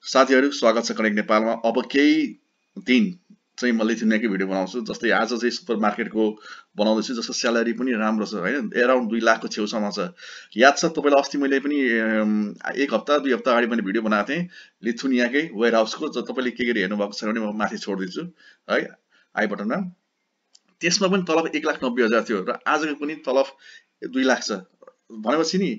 साथीहरु स्वागत छ कनेक्ट नेपालमा। अब केही दिन चाहिँ म लिथुनियाकै भिडियो बनाउँछु। जस्तै आज चाहिँ सुपर मार्केटको बनाउँदैछु, जसको स्यालेरी पनि राम्रो छ हैन, अराउन्ड 2 लाखको छेउसम्म छ। याद छ तपाईलाई अस्ति मैले पनि एक हप्ता 2 हप्ता अगाडि पनि भिडियो बनाएको थिएँ लिथुनियाकै वेयर हाउसको। तपाईले के गरी हेर्नु भएको छ भने म माथि छोड्दिन्छु है आई बटनमा। त्यसमा पनि तलब 1,90,000 थियो र आजको पनि तलब 2 लाख छ। भनेपछि नि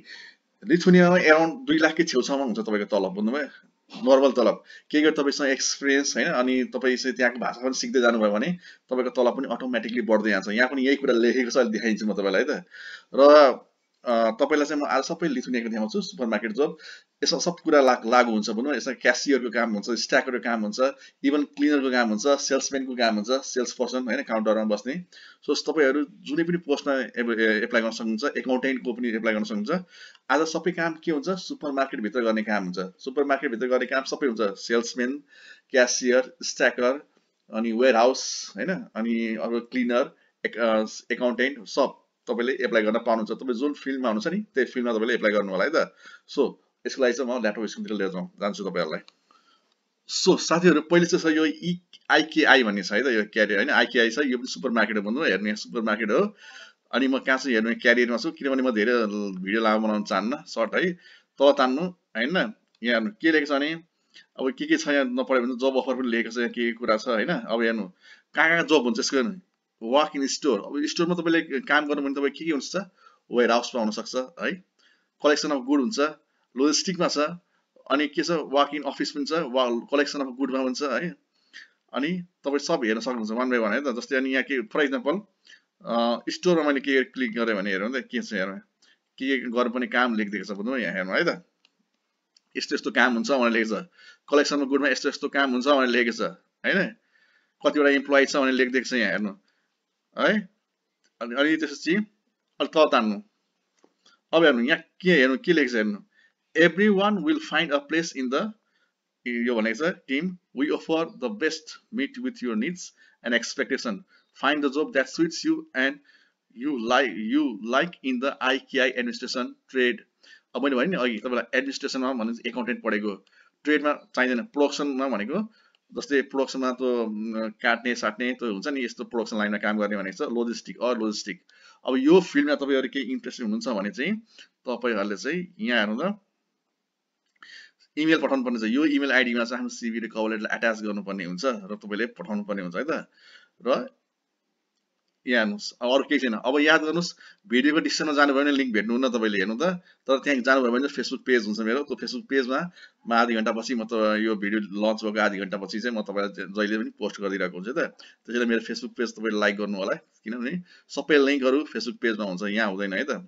लिथुनियामा अराउन्ड 2 लाखकै छेउसम्म हुन्छ तपाईको तलब, बुझ्नुभयो? नर्मल तलब के गरी तपाईसँग एक्सपिरियन्स हैन अनि तपाई चाहिँ त्यहाँको भाषा पनि सिक्दै जानुभयो भने तपाईको तलब पनि अटोमेटिकली बढ्दै जान्छ। यहाँ पनि यही कुरा लेखेको छ, अहिले देखाइदिन्छु म तपाईलाई है त। र तपाईलाई चाहिँ म आज सबै लिथुनियाको देखाउँछु सुपर मार्केट जब। यसमा सब कुरा लागू हुन्छ भन्नु। यसमा क्यासियरको काम हुन्छ, स्ट्याकरको काम हुन्छ, इभन क्लिनरको काम हुन्छ, सेल्सम्यानको काम हुन्छ, सेल्स पर्सन हैन, काउन्टरमा बस्ने। सो तपाईहरु जुनै पनि पोस्टमा एप्लाई गर्न सक्नुहुन्छ, एकाउन्टेन्टको पनि एप्लाई गर्न सक्नुहुन्छ। आज सबै काम के हुन्छ, सुपर मार्केट भित्र गर्ने काम हुन्छ। सुपर मार्केट भित्र गर्ने काम सबै हुन्छ, सेल्सम्यान, क्यासियर, स्ट्याकर, अनि वेयर हाउस हैन, अनि अब क्लिनर, एकाउन्टेन्ट सब तपाईले एप्लाई गर्न पाउनुहुन्छ। तपाई जुन फिल्डमा हुनुहुन्छ नि त्यही फिल्डमा तपाईले एप्लाई गर्नु होला है त। सो यसको लागि चाहिँ म ल्यापटप स्क्रिनतिर लिएर जान्छु तपाईहरुलाई। सो साथीहरु पहिले चाहिँ यो आईकेआई भन्ने छ है त, यो क्यारियर हैन, आईकेआई छ, यो पनि सुपर मार्केट हो भन्नु। हेर्नु यहाँ सुपर मार्केट हो। अनि म कहाँ चाहिँ हेर्नु क्यारियरमा छु, किनभने म धेरै भिडियो लामो बनाउन चाहन्न, सर्ट है। तल तान्नु हैन, यहाँ हेर्नु के लेखेको छ भने अब के छ यहाँ नपढ्यो भने जब अफर पनि लेखेको छ, यहाँ के कुरा छ हैन। अब हेर्नु कहाँ जब हुन्छ यसको हेर्नु, वर्क इन स्टोर। अब स्टोरमा तपाईले काम गर्नु भने तपाईँ के हुन्छ, वेयर हाउसमा हुन सक्छ है, कलेक्सन अफ गुड हुन्छ, लोजिस्टिकमा छ, अनि के छ वर्क इन अफिस पनि छ, कलेक्सन अफ गुडमा हुन्छ है। अनि तपाई सब हेर्न सक्नुहुन्छ वान बाइ वान है त। जस्तै अनि यहाँ के फर एक्जाम्पल स्टोरमा मैले के क्लिक गरेँ भने हेर्नु त के छ, हेर्नु के गर्नुपर्ने काम लेखिदिएको छ बुझ्नु। यहाँ हेर्नु है त, यस्तो यस्तो काम हुन्छ भनेर लेखेको छ। कलेक्सन अफ गुडमा यस्तो यस्तो काम हुन्छ भनेर लेखेको छ हैन। कतिवटा इम्प्लोइ छ भनेर लेखिदिएको छ यहाँ हेर्नु है। अनि त्यसपछि अलि तल तान्नु। अब हेर्नु यहाँ के हेर्नु के लेखेको छ हेर्नु, everyone will find a place in the, यो भनेको छ team, we offer the best meet with your needs and expectation, find the job that suits you and you like in the IKI administration trade. अब मैले भने नि अघि तपाईलाई एडमिनिस्ट्रेसनमा भने एकाउन्टेन्ट पढेको, ट्रेडमा चाहिँदैन, प्रोडक्सनमा भनेको जस्तै प्रोडक्सनमा त काट्ने साट्ने त हुन्छ नि, यस्तो प्रोडक्सन लाइनमा काम गर्ने भनेको छ लोजिस्टिक। अब यो फिल्डमा तपाईहरु के इन्ट्रेस्टेड हुनुहुन्छ भने चाहिँ तपाईहरुले चाहिँ यहाँ हेर्नु त, इमेल पठाउनु पर्ने छ। यो इमेल आइडीमा चाहिँ आफ्नो सीभी र कभर लेटरलाई अट्याच गर्नुपर्ने हुन्छ र तपाईले पठाउनु पर्ने हुन्छ है त। र यहाँ हेर्नुस् अरु केही छैन। अब याद गर्नुस्, भिडियोको डिस्क्रिप्सनमा जानुभयो भने लिंक भेट्नुहुन्न तपाईले हेर्नु त। तर त्यहाँ जानुभयो भने फेसबुक पेज हुन्छ मेरो, त्यो फेसबुक पेजमा म आधी घण्टा पछि म त यो भिडियो लन्च भएको आधी घण्टा पछि चाहिँ म तपाईलाई जहिले पनि पोस्ट गरिरहेको हुन्छु त। त्यसैले मेरो फेसबुक पेज तपाईले लाइक गर्नु होला, किनभने सबै लिंकहरु फेसबुक पेजमा हुन्छ, यहाँ हुँदैन है त।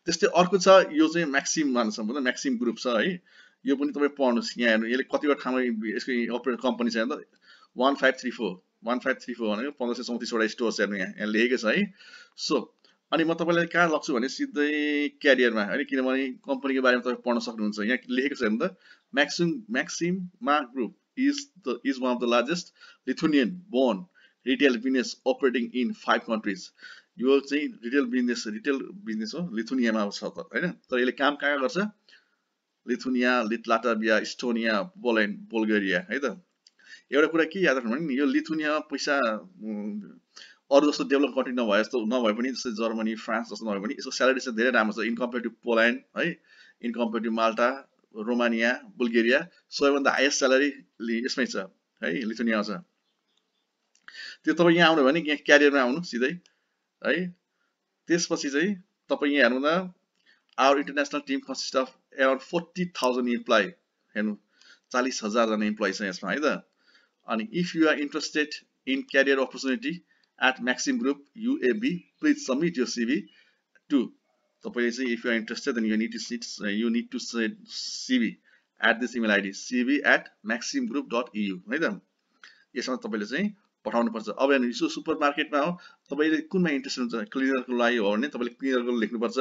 त्यस्तै अर्को छ, यो चाहिँ म्याक्सिम भन्छ, म्याक्सिम ग्रुप छ है। यो पनि तपाई पढ्नुस्। यहाँ हेर्नु यसले कतिवटा ठाउँमा यसको अपरेट कम्पनी छ त, 1534 भनेको 1534 वटा स्टोर हेर्नु यहाँ लेखेको छ है। सो अनि म तपाईलाई कहाँ लग्छु भने सिधै क्यारियरमा हैन, किनभने कम्पनीको बारेमा तपाई पढ्न सक्नुहुन्छ। यहाँ लेखेको छ हेर्नु त, maxima group is one of the largest Lithuanian born retail business operating in 5 countries. यो चाहिँ रिटेल बिजनेस हो, लिथुनियामा छ त हैन। तर यसले काम कहाँ गर्छ, Lithuania, Latvia, Estonia, Poland, Bulgaria है त। एउटा कुरा के याद राख्नु भने यो लिथुनियामा पैसा अरु जस्तो डेभलप कन्ट्री नभए पनि जस्तै जर्मनी, फ्रान्स जस्तो नभए पनि यसको स्यालेरी चाहिँ धेरै राम्रो छ इन कम्पेयर टु पोल्यान्ड है, in compare to Malta, Romania, Bulgaria. सबैभन्दा हाईएस्ट स्यालेरी यसमै छ है, लिथुनियामा छ। त्यो तपाई यहाँ आउनु भने यहाँ क्यारियरमा आउनु सिधै है। त्यसपछि चाहिँ तपाई यहाँ हेर्नु त, our international team consist of around 40,000 employee. हेर्नु 40,000 जना इम्प्लोइ छ यसमा है त। अनि if you are interested in career opportunity at Maxim Group UAB, please submit your CV to, तपाईले चाहिँ if you are interested then you need to send CV at this email ID, cv@maximgroup.eu है त। यसमा तपाईले चाहिँ पठाउनु पर्छ। अब हेर्नु यो सुपर मार्केटमा हो, तपाईले कुनमा इन्ट्रेस्टेड हुन्छ, क्लिनरको लागि हो भने तपाईले क्लिनरको लेख्नु पर्छ,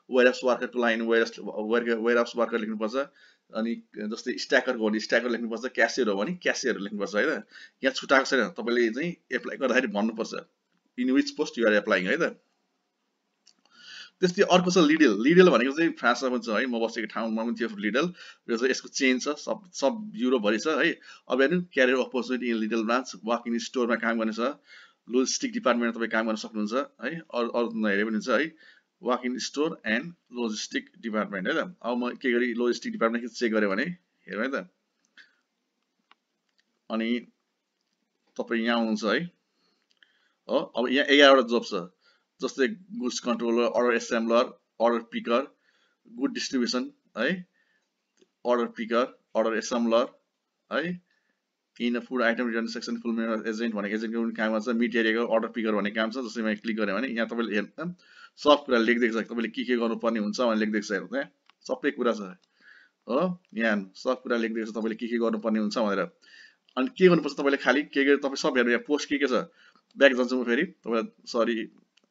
वेयरहाउस वर्करको लागि वेयरहाउस वर्कर लेख्नु पर्छ, अनि जस्तै स्ट्याकर हो भने स्ट्याकर लेख्नु पर्छ, क्यासियर हो भने क्यासियर लेख्नु पर्छ है त। यहाँ छुटाएको छैन, तपाईले चाहिँ एप्लाई गर्दाखेरि भन्नु पर्छ in which post you are applying है त। त्यस्तै अर्को छ लिडल भनेको चाहिँ फ्रान्समा पनि छ है, म बसेको ठाउँमा पनि थियो लिडल, यो चाहिँ यसको चेन छ, सब युरोपभरि छ है। अब हेर्नु career opportunity in Lidl branch, walk in स्टोरमा काम गर्ने छ, लोजिस्टिक डिपार्टमेन्टमा तपाईँ काम गर्न सक्नुहुन्छ है, अरू हेरे पनि हुन्छ है, walk in store and logistic department है त। अब म के गरी लोजिस्टिक डिपार्टमेन्ट चेक गरेँ भने हेरौँ है त। अनि तपाईँ यहाँ आउनुहुन्छ है, हो अब यहाँ 11वटा जब छ, जस्तै goods controller, order एसेम्बलर, order picker, good distribution है, अर्डर पिकर, अर्डर एसेम्बलर है, in food item return section fulfilment agent भनेको एजेन्टको पनि काम छ, मिट एरियाको अर्डर पिकर भन्ने काम छ। जस्तै मैले क्लिक गरेँ भने यहाँ तपाईँले हेर्नु सब कुरा लेखिदिएको छ, तपाईँले के गर्नुपर्ने हुन्छ भनेर लेखिदिएको छ, हेर्नु त्यहाँ सबै कुरा छ हो, यहाँ सब कुरा लेखिदिएको छ तपाईँले के गर्नुपर्ने हुन्छ भनेर। अनि के गर्नुपर्छ तपाईँले खालि के गरे तपाईँ सब हेर्नु, यहाँ पोस्ट के छ, ब्याक जान्छु म फेरि तपाईँलाई, सरी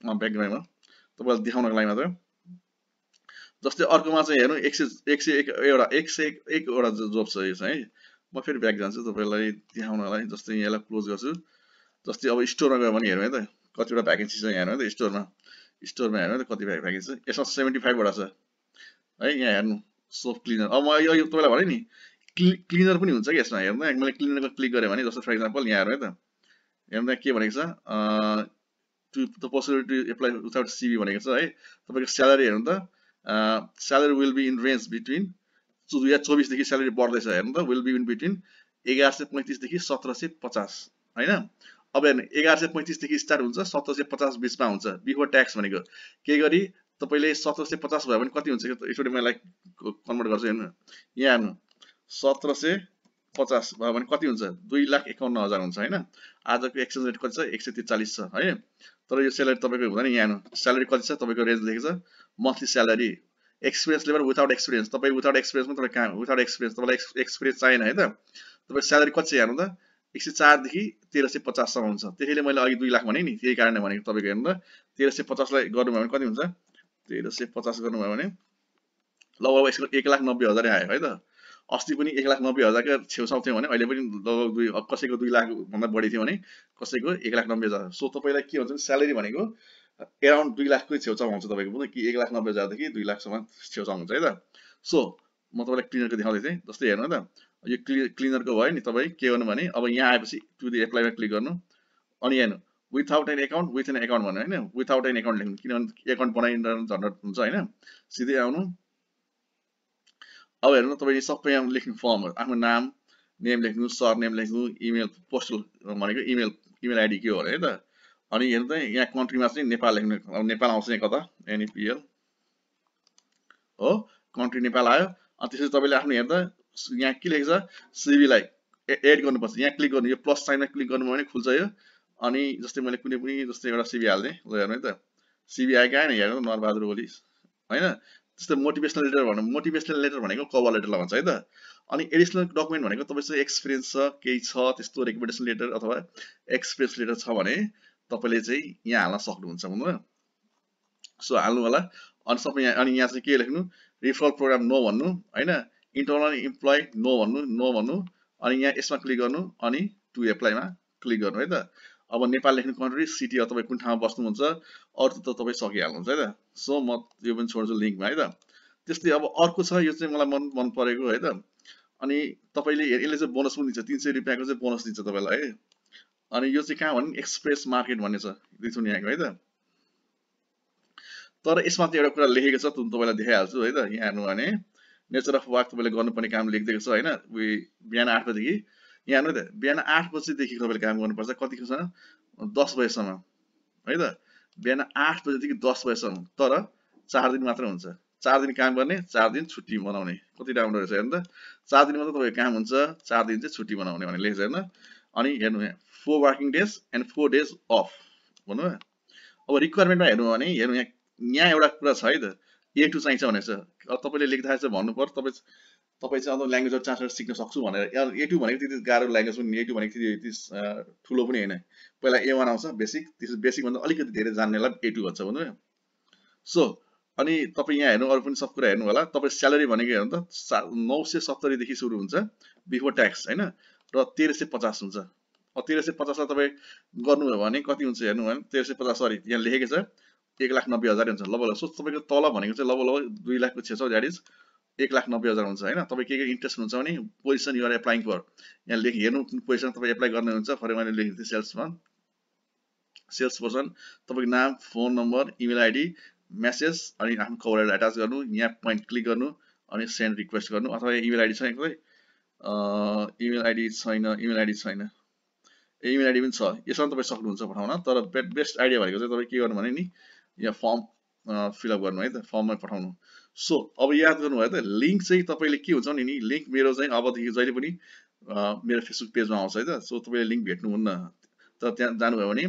ब्याक गएँ म तपाईँलाई देखाउनको लागि मात्र। जस्तै अर्कोमा चाहिँ हेर्नु 101वटा जब छ यो चाहिँ है, म फेरि ब्याक जान्छु तपाईँलाई देखाउनलाई। जस्तै यसलाई क्लोज गर्छु। जस्तै अब स्टोरमा गयो भने हेर्नु है त कतिवटा भ्याकेन्सी छ, यहाँ हेर्नु है त स्टोरमा हेर्नु है त कति भ्याकेन्सी छ, यसमा 75वटा छ है। यहाँ हेर्नु सोप क्लिनर, अब म यो तपाईँलाई भने नि क्लिनर पनि हुन्छ कि यसमा, हेर्नु मैले क्लिनरको क्लिक गरेँ भने, जस्तो फर इक्जाम्पल यहाँ हेर्नु है त, हेर्नु के भनेको छ, to possibility apply without CV भनेको छ है। तपाईँको स्यालेरी हेर्नु त, salary will be in range between 2024 देखि स्यालेरी बढ्दैछ, हेर्नु त विल बी इन बिट्विन 1135 देखि 1750 हैन। अब हेर्नु 1135 देखि स्टार्ट हुन्छ, 1750 बिचमा हुन्छ बिफोर ट्याक्स भनेको। के गरी तपाईले 1750 भयो भने कति हुन्छ, एकचोटि मैले कन्भर्ट गर्छु। हेर्नु यहाँ हेर्नु 1750 भयो भने कति हुन्छ, 2,51,000 हुन्छ हैन। आजको एक्सचेन्ज रेट कति छ, 143 छ है। तर यो स्यालेरी तपाईको हुँदैन, यहाँ हेर्नु स्यालेरी कति छ तपाईको रेन्ज लेखेको छ, monthly salary, experience level without experience, तपाईँ विथआउट एक्सपिरियन्समा तपाईँ काम विथआउट एक्सपिरियन्स, तपाईँलाई एक्सपिरियन्स चाहिएन है त। तपाईँ स्यालेरी कति छ हेर्नु त, 104 देखि 1350 सम्म हुन्छ। त्यसैले मैले अघि 2 लाख भने नि, त्यही कारणले भनेको तपाईको हेर्नु त 1350 लाई गर्नुभयो भने कति हुन्छ, 1350 गर्नुभयो भने लगभग यसको 1,90,000 आयो है त। अस्ति पनि 1,90,000 का छेउछाउ थियो भने अहिले पनि लगभग कसैको 2 लाख भन्दा बढी थियो भने कसैको 1,90,000। सो तपाईलाई के हुन्छ स्यालेरी भनेको अराउन्ड 2 लाखकै छेउछाउ हुन्छ तपाईको पनि, कि 1,90,000 देखि 2 लाखसम्म छेउछाउ हुन्छ है त। सो म तपाईलाई क्लिनरको देखाउँदै थिएँ। जस्तै हेर्नु त यो क्लिनरको भयो नि, तपाईँ के गर्नु भने अब यहाँ आएपछि टु द एप्लाईमा क्लिक गर्नु, अनि हेर्नु without an account with an account भन्नु हैन, विथआउट एन एकाउन्ट लेख्नु, किनभने एकाउन्ट बनाइरहनु झन्डट हुन्छ हैन। सिधै आउनु, अब हेर्नु तपाईले सबै यहाँ लेख्नु फर्महरु, आफ्नो नाम नेम लेख्नु, सर नेम लेख्नु, इमेल पोस्टल भनेको इमेल आइडी के हो है त। अनि हेर्नु त यहाँ कन्ट्रीमा चाहिँ नेपाल लेख्नु, अब नेपाल आउँछ यहाँ कता, NEPL हो, कन्ट्री नेपाल आयो। अनि त्यसपछि तपाईले आफ्नो हेर्दा यहाँ के लेखेको छ, CV लाई एड गर्नुपर्छ। यहाँ क्लिक गर्नु, यो प्लस साइनमा क्लिक गर्नुभयो भने खुल्छ यो। अनि जस्तै मैले कुनै पनि जस्तै एउटा CV हाल्दै, ल हेर्नु है त CV आएको आएन, हेर्नु नरबहादुर ओली हैन। त्यस्तै मोटिभेसनल लेटर भनेको कभर लेटरलाई भन्छ है त। अनि एडिसनल डकुमेन्ट भनेको तपाईसँग एक्सपिरियन्स छ केही छ त्यस्तो रेकमेन्डेसन लेटर अथवा एक्सपिरियन्स लेटर छ भने तपाईले चाहिँ यहाँ हाल्न सक्नुहुन्छ भन्नु। सो हाल्नु होला। अनि सबै यहाँ, अनि यहाँ चाहिँ के लेख्नु, रिफरल प्रोग्राम नो भन्नु हैन, इन्टरनल इम्प्लोइ नो भन्नु। अनि यहाँ यसमा क्लिक गर्नु, अनि टु एप्लाईमा क्लिक गर्नु है त। अब नेपाल लेख्नु, कन्ट्री, सिटी तपाईँ कुन ठाउँमा बस्नुहुन्छ, अरु त तपाईँ सकिहाल्नुहुन्छ है त। सो म यो पनि छोड्छु लिंकमा है त। त्यस्तै अब अर्को छ, यो चाहिँ मलाई मन परेको है त। अनि तपाईले यसले चाहिँ बोनस पनि दिन्छ, 300 रुपैयाँको चाहिँ बोनस दिन्छ तपाईलाई है। अनि यो चाहिँ कहाँ भने एक्सप्रेस मार्केट भन्ने छ लिथुनियाको है त। तर यसमा चाहिँ एउटा कुरा लेखेको छ, तपाईलाई देखाइहाल्छु है त। यहाँ हेर्नु भने नेचर अफ वर्क तपाईले गर्नुपर्ने काम लेखिदिएको छ हैन। बिहान 8 बजेदेखि यहाँ हेर्नु त, बिहान 8 बजेदेखि तपाईले काम गर्नुपर्छ, कतिसम्म, 10 बजेसम्म है त। बिहान 8 बजेदेखि 10 बजेसम्म, तर 4 दिन मात्र हुन्छ। 4 दिन काम गर्ने, 4 दिन छुट्टी मनाउने। कति राम्रो रहेछ हेर्नु त, 4 दिन मात्र तपाईको काम हुन्छ, 4 दिन चाहिँ छुट्टी मनाउने भने लेखेछ हेर्नु। अनि हेर्नु यहाँ 4 working days and 4 days of भन्नु। अब रिक्वायरमेन्टमा हेर्नु भने हेर्नु यहाँ एउटा कुरा छ है त, A2 चाहिन्छ भनेछ। अब तपाईले लेख्दा चाहिँ भन्नु पर्छ तपाई चाहिँ अब ल्याङ्ग्वेज ट्रान्सलेट सिक्न सक्छु भनेर। A2 भनेको त्यति गाह्रो ल्याङ्ग्वेज पनि, A2 भनेको त्यति ठुलो पनि हैन। पहिला A1 आउँछ बेसिक, त्यसपछि बेसिक भन्दा अलिकति धेरै जान्नेलाई A2 भन्छ भन्नु। सो अनि तपाई यहाँ हेर्नु, अरु पनि सब कुरा हेर्नु होला। तपाई स्यालेरी भनेको हेर्नु त 970 देखि सुरु हुन्छ बिफोर ट्याक्स हैन, र 1350 हुन्छ। अब 1350 लाई तपाई गर्नुभयो भने कति हुन्छ हेर्नु भने 1350, सरी यहाँ लेखेको छ 1,90,000 हुन्छ लगभग। सो तपाईँको तल भनेको चाहिँ लगभग 2,00,000 को छेउ द्याट इज 1,90,000 हुन्छ हैन। तपाईँ के इन्ट्रेस्ट हुन्छ भने पोजिसन युआर एप्लाइङ फर, यहाँ लेख हेर्नु पोजिसन तपाईँ एप्लाई गर्ने हुन्छ। फर मैले लेखेको थिएँ सेल्स पर्सन, तपाईँको नाम, phone number, email ID, message अनि आफ्नो कभर एटाच गर्नु, यहाँ पोइन्ट क्लिक गर्नु अनि सेन्ड रिक्वेस्ट गर्नु। अथवा इमेल आइडी छैन कोही, इमेल आइडी छैन, इमेल आइडी पनि छ, यसमा तपाईँ सक्नुहुन्छ पठाउन। तर बेस्ट आइडिया भनेको चाहिँ तपाईँ के गर्नु भने नि यहाँ फर्म फिलअप गर्नु है त, फर्ममा पठाउनु। सो अब याद गर्नुभयो त, लिङ्क चाहिँ तपाईँले के हुन्छ नि लिङ्क मेरो चाहिँ अबदेखि जहिले पनि मेरो फेसबुक पेजमा आउँछ है त। सो तपाईँले लिङ्क भेट्नुहुन्न, तर त्यहाँ जानुभयो भने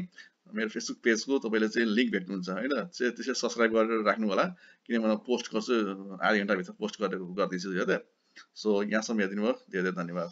मेरो फेसबुक पेजको तपाईँले चाहिँ लिङ्क भेट्नुहुन्छ होइन। त्यसै सब्सक्राइब गरेर राख्नु होला, किनभने म पोस्ट गर्छु आधा घन्टाभित्र पोस्ट गरेर गर्दैछु है त। सो यहाँसम्म हेरिदिनु भयो, धेरै धेरै धन्यवाद।